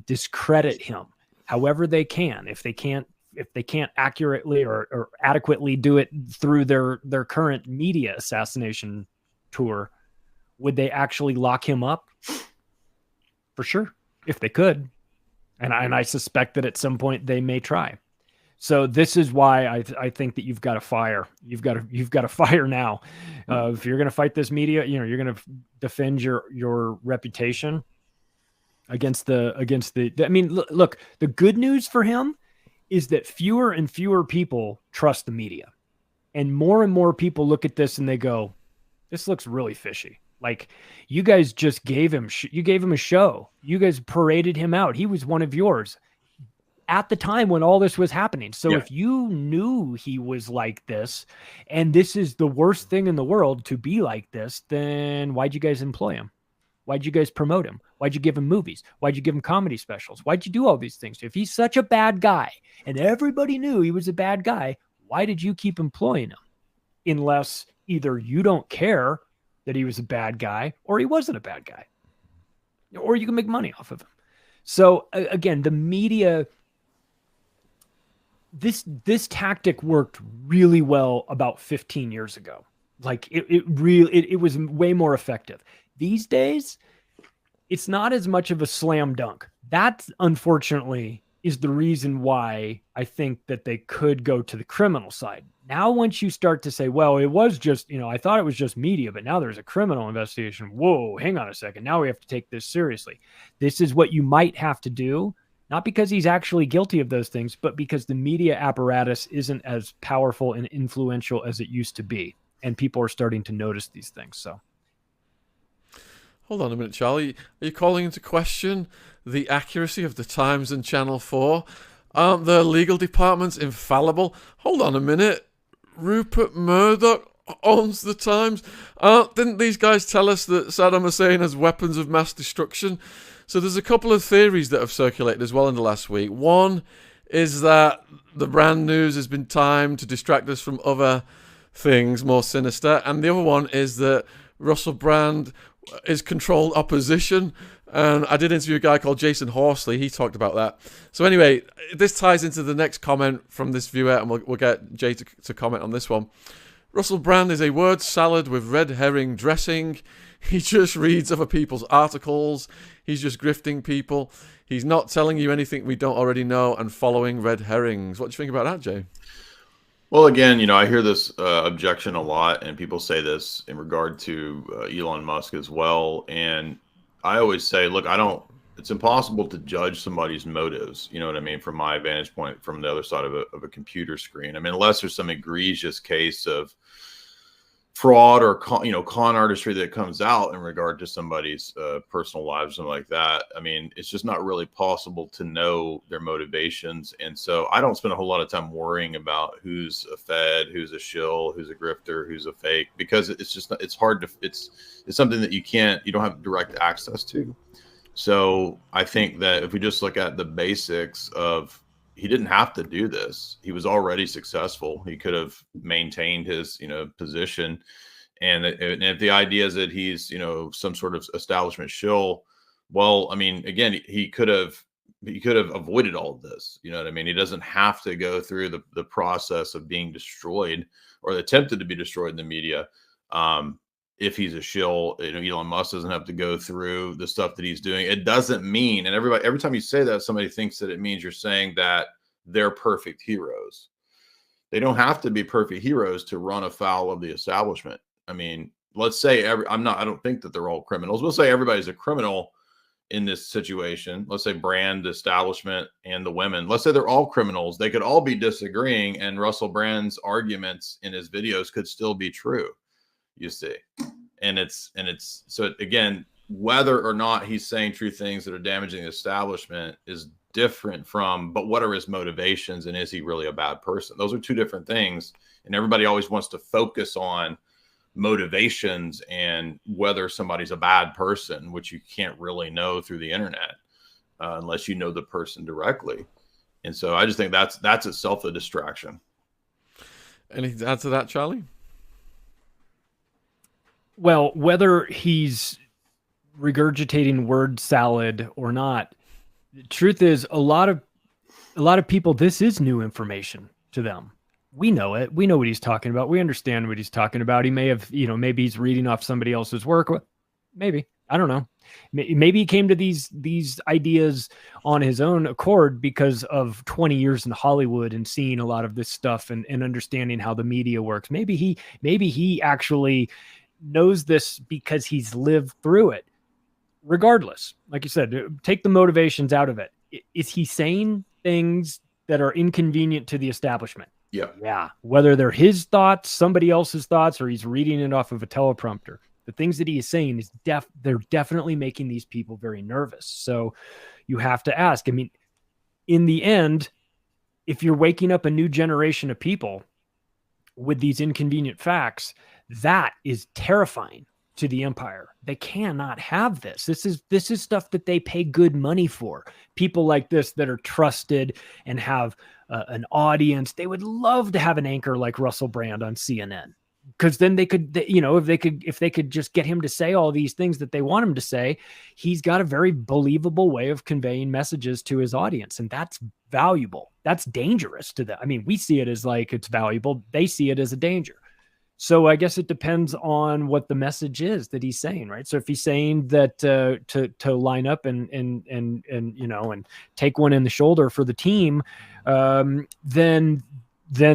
discredit him however they can. If they can't accurately or adequately do it through their current media assassination tour, would they actually lock him up? For sure, if they could. And I suspect that at some point they may try. So this is why I think that you've got to fire. You've got to fire now. If you're going to fight this media, you're going to defend your reputation against the. I mean, look. The good news for him is that fewer and fewer people trust the media, and more people look at this and they go, "This looks really fishy." Like, you guys just gave him a show. You guys paraded him out. He was one of yours at the time when all this was happening. So if you knew he was like this, and this is the worst thing in the world to be like this, then why'd you guys employ him? Why'd you guys promote him? Why'd you give him movies? Why'd you give him comedy specials? Why'd you do all these things? If he's such a bad guy and everybody knew he was a bad guy, why did you keep employing him? Unless either you don't care that he was a bad guy or he wasn't a bad guy, or you can make money off of him. So again, the media, this tactic worked really well about 15 years ago. Like it was way more effective. These days, it's not as much of a slam dunk. That, unfortunately, is the reason why I think that they could go to the criminal side. Now, once you start to say, well, it was just, I thought it was just media, but now there's a criminal investigation. Whoa, hang on a second. Now we have to take this seriously. This is what you might have to do, not because he's actually guilty of those things, but because the media apparatus isn't as powerful and influential as it used to be. And people are starting to notice these things. So. Hold on a minute, Charlie. Are you calling into question the accuracy of the Times and Channel 4? Aren't their legal departments infallible? Hold on a minute. Rupert Murdoch owns the Times. Didn't these guys tell us that Saddam Hussein has weapons of mass destruction? So there's a couple of theories that have circulated as well in the last week. One is that the brand news has been timed to distract us from other things more sinister. And the other one is that Russell Brand is controlled opposition. And I did interview a guy called Jason Horsley. He talked about that. So anyway, this ties into the next comment from this viewer, and we'll get Jay to comment on this one. Russell Brand is a word salad with red herring dressing. He just reads other people's articles. He's just grifting people. He's not telling you anything we don't already know and following red herrings. What do you think about that, Jay? Well, again, I hear this objection a lot, and people say this in regard to Elon Musk as well. And I always say, look, it's impossible to judge somebody's motives. You know what I mean? From my vantage point, from the other side of a computer screen. I mean, unless there's some egregious case of fraud or con artistry that comes out in regard to somebody's personal lives, something like that. I mean, it's just not really possible to know their motivations. And so I don't spend a whole lot of time worrying about who's a Fed, who's a shill, who's a grifter, who's a fake, because it's hard to, it's something that you don't have direct access to. So I think that if we just look at the basics of, he didn't have to do this. He was already successful. He could have maintained his, position. And if the idea is that he's, some sort of establishment shill, well, I mean, again, he could have avoided all of this. You know what I mean? He doesn't have to go through the process of being destroyed or attempted to be destroyed in the media. If he's a shill, Elon Musk doesn't have to go through the stuff that he's doing. It doesn't mean, and every time you say that, somebody thinks that it means you're saying that they're perfect heroes. They don't have to be perfect heroes to run afoul of the establishment. I mean, let's say I don't think that they're all criminals. We'll say everybody's a criminal in this situation. Let's say Brand, the establishment, and the women. Let's say they're all criminals. They could all be disagreeing, and Russell Brand's arguments in his videos could still be true. You see, and it's so again, whether or not he's saying true things that are damaging the establishment is different from, but what are his motivations, and is he really a bad person? Those are two different things, and everybody always wants to focus on motivations and whether somebody's a bad person, which you can't really know through the internet unless you know the person directly. And so I just think that's itself a distraction. Anything to add to that, Charlie? Well, whether he's regurgitating word salad or not, The truth is, a lot of people, this is new information to them. We know it. We know what he's talking about. We understand what he's talking about. He may have, maybe he's reading off somebody else's work. Maybe. I don't know. Maybe he came to these ideas on his own accord because of 20 years in Hollywood and seeing a lot of this stuff and understanding how the media works. Maybe he actually knows this because he's lived through it. Regardless, like you said, take the motivations out of it. Is he saying things that are inconvenient to the establishment? Yeah. Whether they're his thoughts, somebody else's thoughts, or he's reading it off of a teleprompter, the things that he is saying is they're definitely making these people very nervous. So you have to ask, I mean, in the end, if you're waking up a new generation of people with these inconvenient facts, that is terrifying to the empire. They cannot have this. This is stuff that they pay good money for. People like this that are trusted and have an audience. They would love to have an anchor like Russell Brand on CNN, because then they could, if they could just get him to say all these things that they want him to say, he's got a very believable way of conveying messages to his audience. And that's valuable. That's dangerous to them. I mean, we see it as like it's valuable. They see it as a danger. So I guess it depends on what the message is that he's saying, right? So if he's saying that to line up and take one in the shoulder for the team, then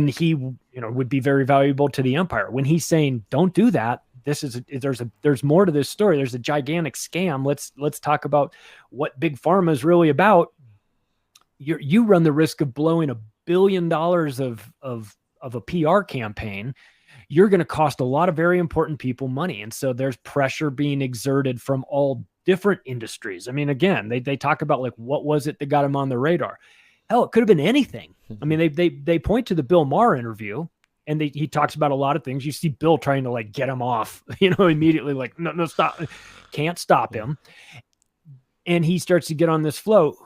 he would be very valuable to the empire. When he's saying don't do that, there's more to this story. There's a gigantic scam. Let's talk about what big pharma is really about. You run the risk of blowing $1 billion of a PR campaign. You're going to cost a lot of very important people money. And so there's pressure being exerted from all different industries. I mean, again, they talk about like, what was it that got him on the radar? Hell, it could have been anything. I mean, they point to the Bill Maher interview, and he talks about a lot of things. You see Bill trying to like get him off, immediately like, no, stop. Can't stop him. And he starts to get on this flow.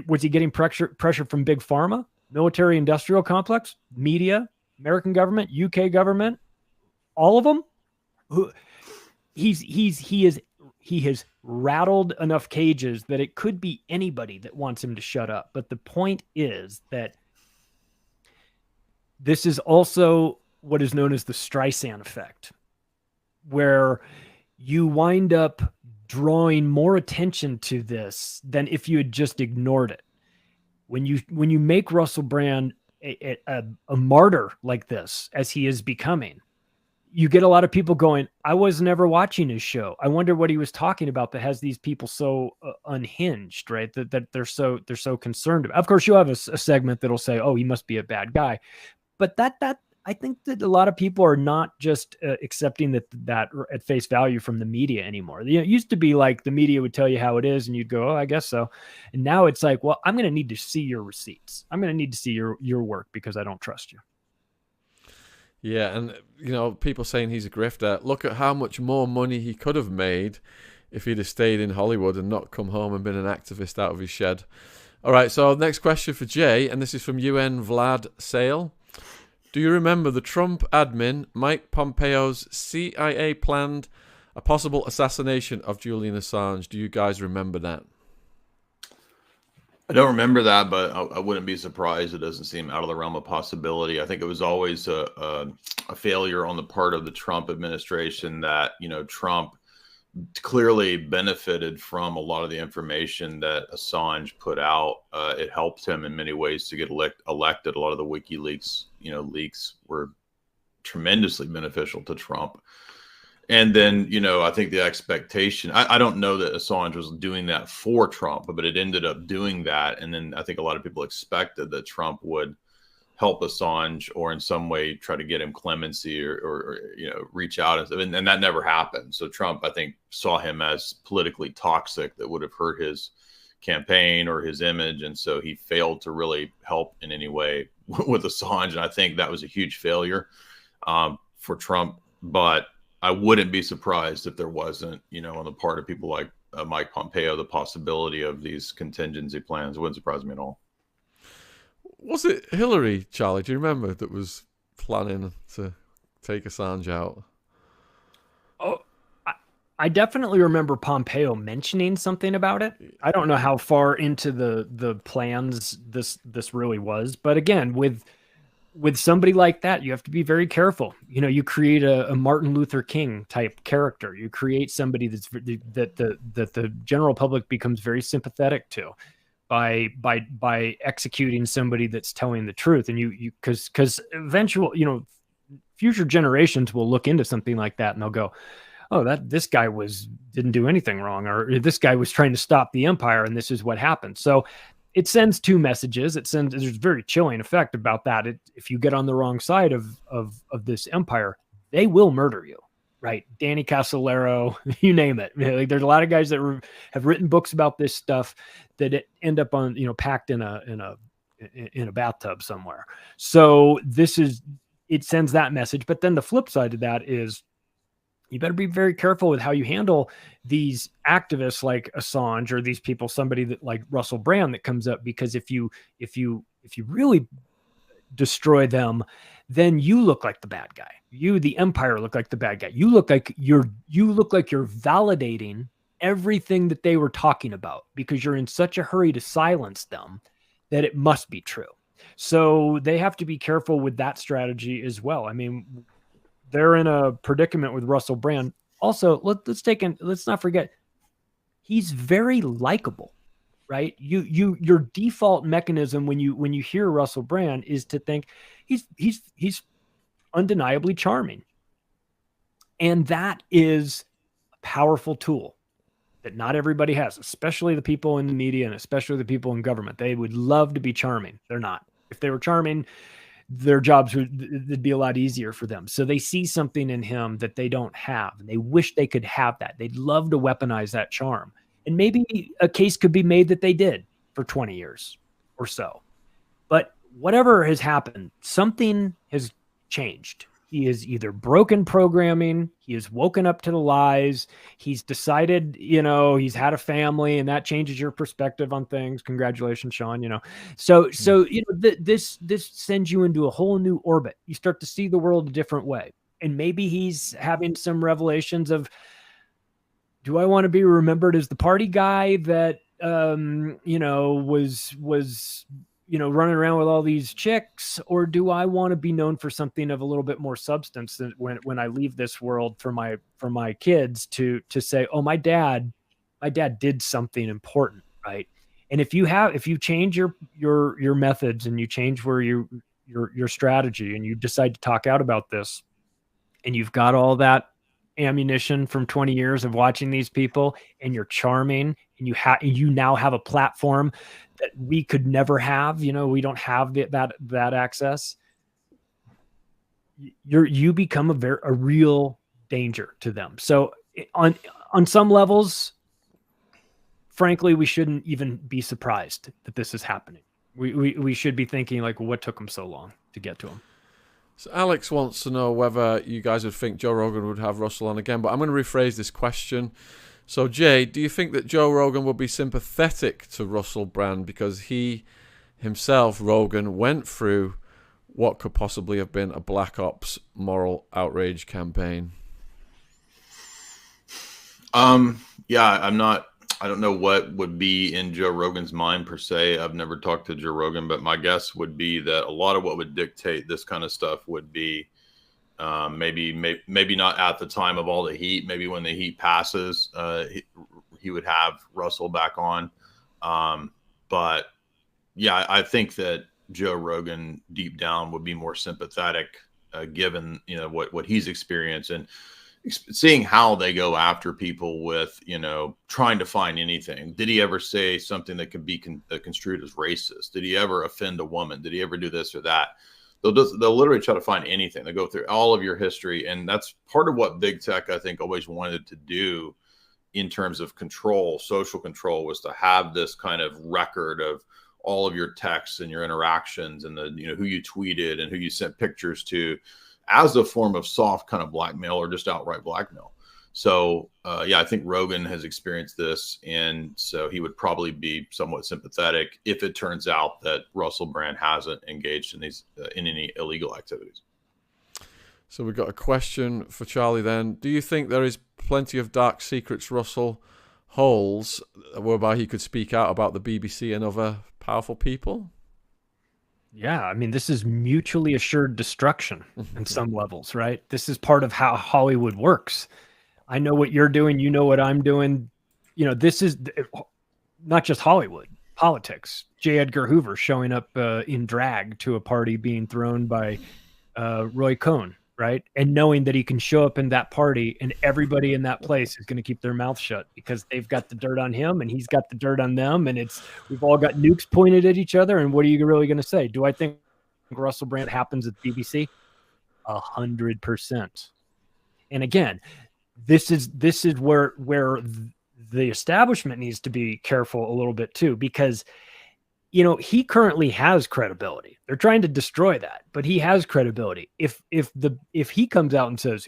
Was he getting pressure from big pharma, military industrial complex, media, American government, UK government, all of them? He has rattled enough cages that it could be anybody that wants him to shut up. But the point is that this is also what is known as the Streisand effect, where you wind up drawing more attention to this than if you had just ignored it. When you make Russell Brand a martyr like this, as he is becoming, you get a lot of people going, I was never watching his show. I wonder what he was talking about that has these people so unhinged, right? That they're so concerned about. Of course, you'll have a segment that'll say, oh, he must be a bad guy. But that I think that a lot of people are not just accepting that at face value from the media anymore. It used to be like the media would tell you how it is and you'd go, oh, I guess so. And now it's like, well, I'm going to need to see your receipts. I'm going to need to see your work because I don't trust you. Yeah, and people saying he's a grifter. Look at how much more money he could have made if he'd have stayed in Hollywood and not come home and been an activist out of his shed. All right, so next question for Jay, and this is from UN Vlad Sale. Do you remember the Trump admin Mike Pompeo's CIA planned a possible assassination of Julian Assange? Do you guys remember that? I don't remember that, but I wouldn't be surprised. It doesn't seem out of the realm of possibility. I think it was always a failure on the part of the Trump administration that, Trump clearly benefited from a lot of the information that Assange put out. It helped him in many ways to get elected. A lot of the WikiLeaks, leaks were tremendously beneficial to Trump. And then, I think the expectation, I don't know that Assange was doing that for Trump, but it ended up doing that. And then I think a lot of people expected that Trump would help Assange or in some way try to get him clemency or reach out. And that never happened. So Trump, I think, saw him as politically toxic that would have hurt his campaign or his image. And so he failed to really help in any way with Assange. And I think that was a huge failure for Trump. But I wouldn't be surprised if there wasn't, on the part of people like Mike Pompeo, the possibility of these contingency plans. It wouldn't surprise me at all. Was it Hillary, Charlie? Do you remember that was planning to take Assange out? Oh, I definitely remember Pompeo mentioning something about it. I don't know how far into the plans this really was, but again, with somebody like that, you have to be very careful. You know, you create a Martin Luther King type character. You create somebody that the general public becomes very sympathetic to by executing somebody that's telling the truth. And you because eventual, you know, future generations will look into something like that and they'll go, oh, that this guy didn't do anything wrong, or this guy was trying to stop the empire, and this is what happened. So it sends two messages. There's a very chilling effect about that. If you get on the wrong side of this empire, they will murder you, right? Danny Casolaro, you name it. Like, there's a lot of guys that have written books about this stuff that end up on, you know, packed in a bathtub somewhere. So it sends that message. But then the flip side of that is, you better be very careful with how you handle these activists like Assange, or these people, somebody that like Russell Brand that comes up, because if you really destroy them, then you look like the bad guy. You, the empire, look like the bad guy. You look like you're validating everything that they were talking about, because you're in such a hurry to silence them that it must be true. So they have to be careful with that strategy as well. I mean, they're in a predicament with Russell Brand. Also, let's not forget, he's very likable, right? Your default mechanism when you hear Russell Brand is to think he's undeniably charming. And that is a powerful tool that not everybody has, especially the people in the media and especially the people in government. They would love to be charming. They're not. If they were charming, their jobs would be a lot easier for them. So they see something in him that they don't have, and they wish they could have that. They'd love to weaponize that charm. And maybe a case could be made that they did for 20 years or so. But whatever has happened, something has changed. He is either broken programming, he has woken up to the lies, he's decided, you know, he's had a family, and that changes your perspective on things. Congratulations, Shaun, you know. So you know, this sends you into a whole new orbit. You start to see the world a different way. And maybe he's having some revelations of, do I want to be remembered as the party guy that you know, was you know, running around with all these chicks, or do I want to be known for something of a little bit more substance that when I leave this world for my kids to say, oh, my dad did something important, right? And if you change your methods, and you change where your strategy, and you decide to talk out about this, and you've got all that ammunition from 20 years of watching these people, and you're charming, and you now have a platform that we could never have, you know, we don't have that access. You become a real danger to them. So on some levels, frankly, we shouldn't even be surprised that this is happening. We should be thinking, like, what took them so long to get to him? So Alex wants to know whether you guys would think Joe Rogan would have Russell on again, but I'm going to rephrase this question. So, Jay, do you think that Joe Rogan would be sympathetic to Russell Brand because he himself, Rogan, went through what could possibly have been a black ops moral outrage campaign? Yeah, I don't know what would be in Joe Rogan's mind per se. I've never talked to Joe Rogan, but my guess would be that a lot of what would dictate this kind of stuff would be maybe not at the time of all the heat. Maybe when the heat passes, he would have Russell back on. But yeah, I think that Joe Rogan deep down would be more sympathetic, given, you know, what he's experienced and seeing how they go after people with, you know, trying to find anything. Did he ever say something that could be construed as racist? Did he ever offend a woman? Did he ever do this or that? They'll literally try to find anything. They go through all of your history. And that's part of what big tech, I think, always wanted to do in terms of control, social control, was to have this kind of record of all of your texts and your interactions and the, you know, who you tweeted and who you sent pictures to, as a form of soft kind of blackmail or just outright blackmail. So, yeah, I think Rogan has experienced this, and so he would probably be somewhat sympathetic if it turns out that Russell Brand hasn't engaged in these in any illegal activities. So we've got a question for Charlie then. Do you think there is plenty of dark secrets Russell holds whereby he could speak out about the BBC and other powerful people? Yeah, I mean, this is mutually assured destruction in some levels, right? This is part of how Hollywood works. I know what you're doing, you know what I'm doing. You know, this is not just Hollywood, politics. J. Edgar Hoover showing up in drag to a party being thrown by Roy Cohn, right? And knowing that he can show up in that party and everybody in that place is going to keep their mouth shut because they've got the dirt on him and he's got the dirt on them. And we've all got nukes pointed at each other. And what are you really going to say? Do I think Russell Brand happens at BBC? 100%. And again, this is where the establishment needs to be careful a little bit too, because he currently has credibility. They're trying to destroy that, but he has credibility. If he comes out and says,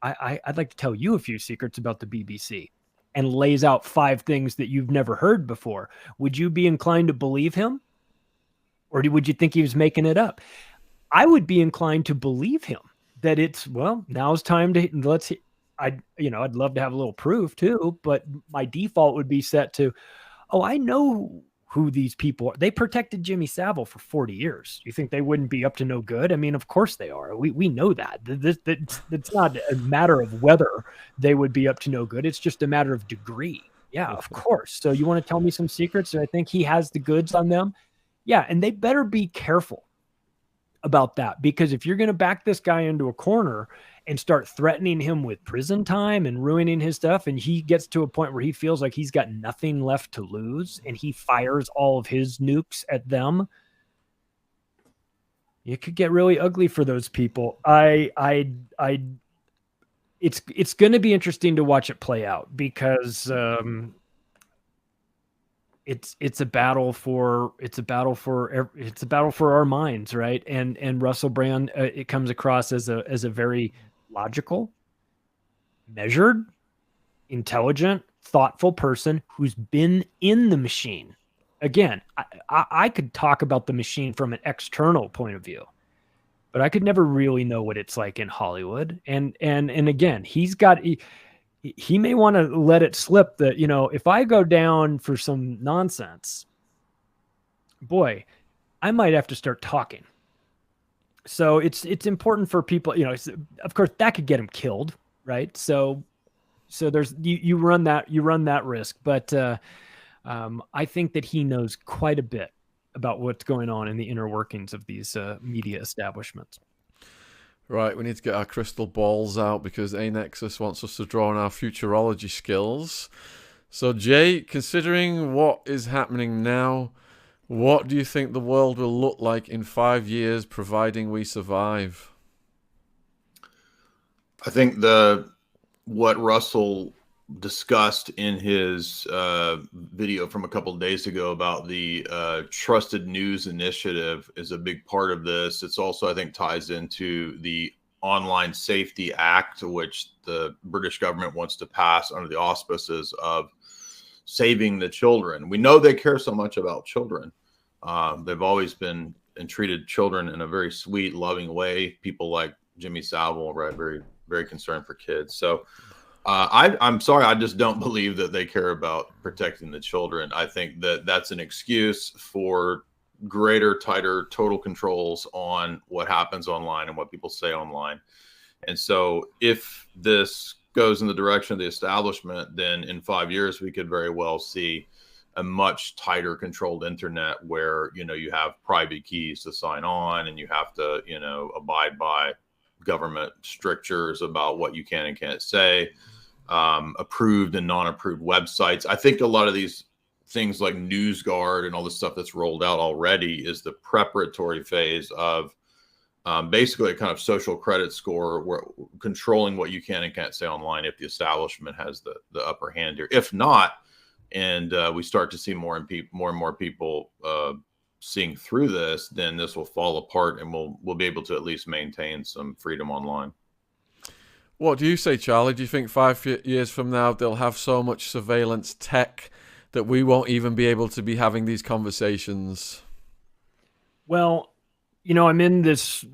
I'd like to tell you a few secrets about the BBC, and lays out 5 things that you've never heard before, would you be inclined to believe him? Or would you think he was making it up? I would be inclined to believe him that now's time to I'd love to have a little proof too, but my default would be set to, I know who these people are. They protected Jimmy Savile for 40 years. You think they wouldn't be up to no good? I mean, of course they are. We know that. It's not a matter of whether they would be up to no good. It's just a matter of degree. Yeah, of course. So you want to tell me some secrets? And I think he has the goods on them. Yeah, and they better be careful about that, because if you're going to back this guy into a corner and start threatening him with prison time and ruining his stuff, and he gets to a point where he feels like he's got nothing left to lose and he fires all of his nukes at them, it could get really ugly for those people. It's going to be interesting to watch it play out, because it's a battle for our minds, right? And Russell Brand, it comes across as a very logical, measured, intelligent, thoughtful person who's been in the machine. Again, I could talk about the machine from an external point of view, but I could never really know what it's like in Hollywood. And again, he may want to let it slip that, if I go down for some nonsense, boy, I might have to start talking. So it's important for people, of course that could get him killed, right? So there's, you run that risk, but I think that he knows quite a bit about what's going on in the inner workings of these media establishments. Right, we need to get our crystal balls out because A-Nexus wants us to draw on our futurology skills. So, Jay, considering what is happening now, what do you think the world will look like in 5 years, providing we survive? I think what Russell discussed in his video from a couple of days ago about the Trusted News Initiative is a big part of this. It's also, I think, ties into the Online Safety Act, which the British government wants to pass under the auspices of saving the children. We know they care so much about children. They've always been and treated children in a very sweet, loving way. People like Jimmy Savile were very, very concerned for kids. So I'm sorry, I just don't believe that they care about protecting the children. I think that that's an excuse for greater, tighter, total controls on what happens online and what people say online. And so if this goes in the direction of the establishment, then in 5 years, we could very well see a much tighter controlled internet where, you have private keys to sign on and you have to, abide by government strictures about what you can and can't say, approved and non-approved websites. I think a lot of these things like NewsGuard and all the stuff that's rolled out already is the preparatory phase of basically a kind of social credit score where controlling what you can and can't say online if the establishment has the upper hand here. If not, and we start to see more and more people seeing through this, then this will fall apart and we'll be able to at least maintain some freedom online. What do you say, Charlie? Do you think 5 years from now they'll have so much surveillance tech that we won't even be able to be having these conversations? Well, I'm in this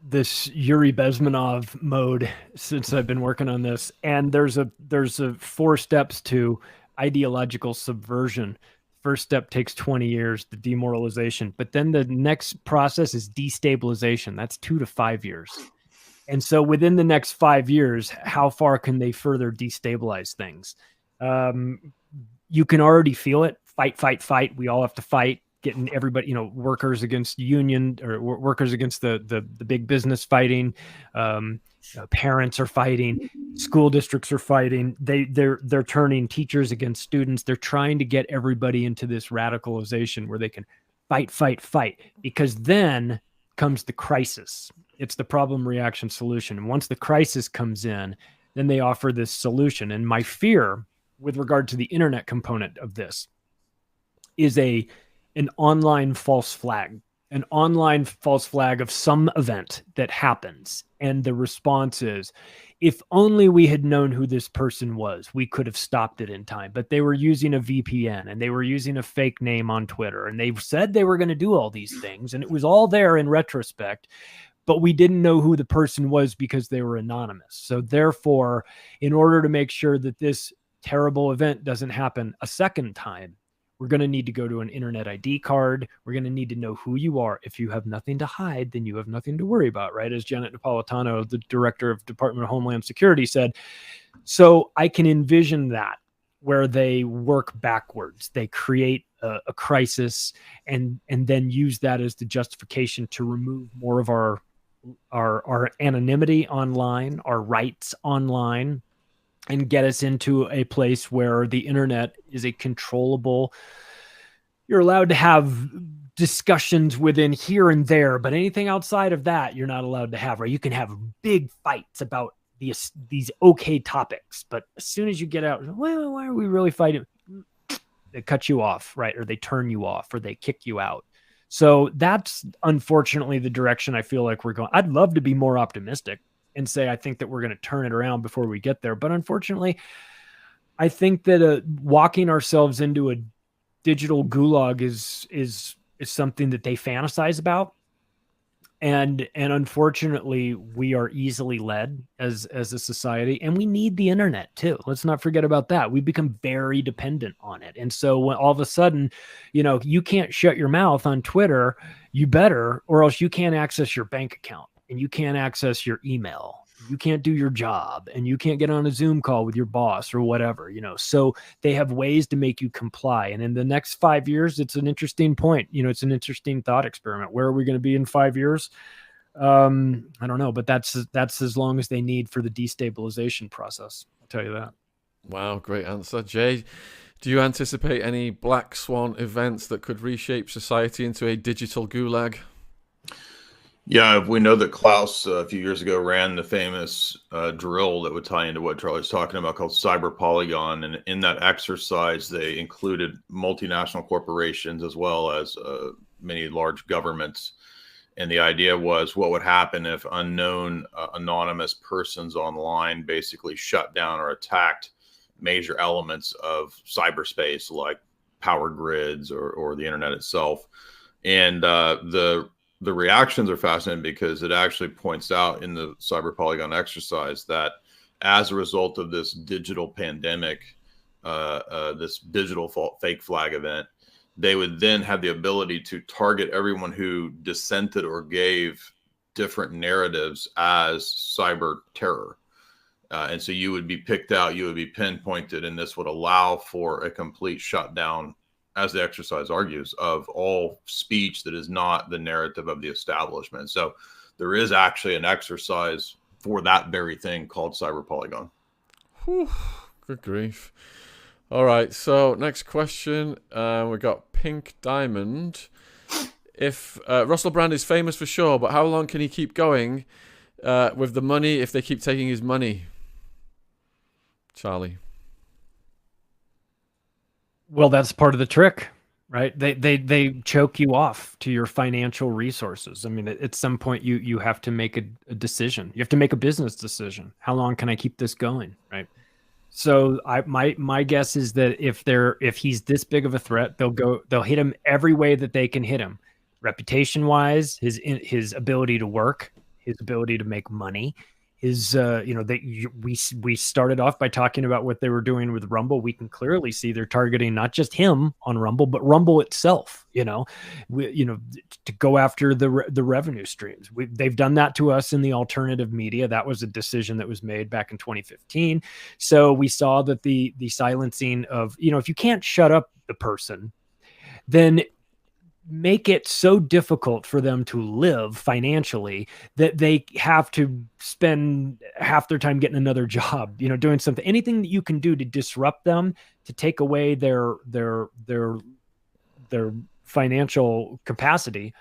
this Yuri Bezmenov mode since I've been working on this, and there's a 4 steps to ideological subversion. First step takes 20 years, the demoralization, but then the next process is destabilization. That's 2 to 5 years. And so within the next 5 years, how far can they further destabilize things? You can already feel it. Fight, fight, fight. We all have to fight. Getting everybody, workers against union, or workers against the big business fighting. Parents are fighting. School districts are fighting. They're turning teachers against students. They're trying to get everybody into this radicalization where they can fight, fight, fight. Because then comes the crisis. It's the problem, reaction, solution. And once the crisis comes in, then they offer this solution. And my fear with regard to the internet component of this is an online false flag of some event that happens. And the response is, if only we had known who this person was, we could have stopped it in time. But they were using a VPN and they were using a fake name on Twitter. And they said they were going to do all these things. And it was all there in retrospect, but we didn't know who the person was because they were anonymous. So therefore, in order to make sure that this terrible event doesn't happen a second time, we're going to need to go to an internet ID card. We're going to need to know who you are. If you have nothing to hide, then you have nothing to worry about, right? As Janet Napolitano, the director of Department of Homeland Security, said. So I can envision that, where they work backwards. They create a crisis and then use that as the justification to remove more of our anonymity online, our rights online, and get us into a place where the internet is a controllable. You're allowed to have discussions within here and there, but anything outside of that, you're not allowed to have, right? You can have big fights about these okay topics, but as soon as you get out, well, why are we really fighting? They cut you off, right? Or they turn you off, or they kick you out. So that's unfortunately the direction I feel like we're going. I'd love to be more optimistic and say, I think that we're going to turn it around before we get there. But unfortunately, I think that walking ourselves into a digital gulag is something that they fantasize about. And unfortunately, we are easily led as a society, and we need the internet too. Let's not forget about that. We become very dependent on it. And so when all of a sudden, you can't shut your mouth on Twitter, you better, or else you can't access your bank account. And you can't access your email, you can't do your job, and you can't get on a Zoom call with your boss or whatever, so they have ways to make you comply. And in the next 5 years, it's an interesting point. It's an interesting thought experiment. Where are we going to be in 5 years? I don't know, but that's as long as they need for the destabilization process. I'll tell you that. Wow. Great answer. Jay, do you anticipate any black swan events that could reshape society into a digital gulag? Yeah, we know that Klaus a few years ago ran the famous drill that would tie into what Charlie's talking about called Cyber Polygon. And in that exercise, they included multinational corporations as well as many large governments. And the idea was, what would happen if unknown anonymous persons online basically shut down or attacked major elements of cyberspace like power grids or the internet itself. And the reactions are fascinating because it actually points out in the Cyber Polygon exercise that as a result of this digital pandemic, this digital fake flag event, they would then have the ability to target everyone who dissented or gave different narratives as cyber terror. And so you would be picked out, you would be pinpointed, and this would allow for a complete shutdown, as the exercise argues, of all speech that is not the narrative of the establishment. So there is actually an exercise for that very thing called Cyber Polygon. Whew, good grief. All right, so next question. We got Pink Diamond. If Russell Brand is famous for sure, but how long can he keep going with the money if they keep taking his money? Charlie. Well, that's part of the trick, right? They choke you off to your financial resources. I mean, at some point you have to make a decision. You have to make a business decision. How long can I keep this going, right? So my guess is that if he's this big of a threat, they'll hit him every way that they can hit him, reputation wise, his ability to work, his ability to make money, his we started off by talking about what they were doing with Rumble. We can clearly see they're targeting not just him on Rumble, but Rumble itself, to go after the revenue streams. They've done that to us in the alternative media. That was a decision that was made back in 2015. So we saw that the silencing of, if you can't shut up the person, then make it so difficult for them to live financially that they have to spend half their time getting another job, doing something, anything that you can do to disrupt them, to take away their financial capacity,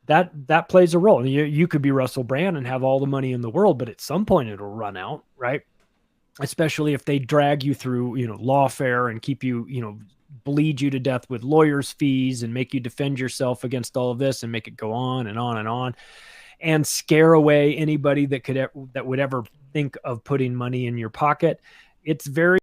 that plays a role. You could be Russell Brand and have all the money in the world, but at some point it'll run out, right? Especially if they drag you through, lawfare and keep you, bleed you to death with lawyers' fees and make you defend yourself against all of this and make it go on and on and on, and scare away anybody that would ever think of putting money in your pocket. It's very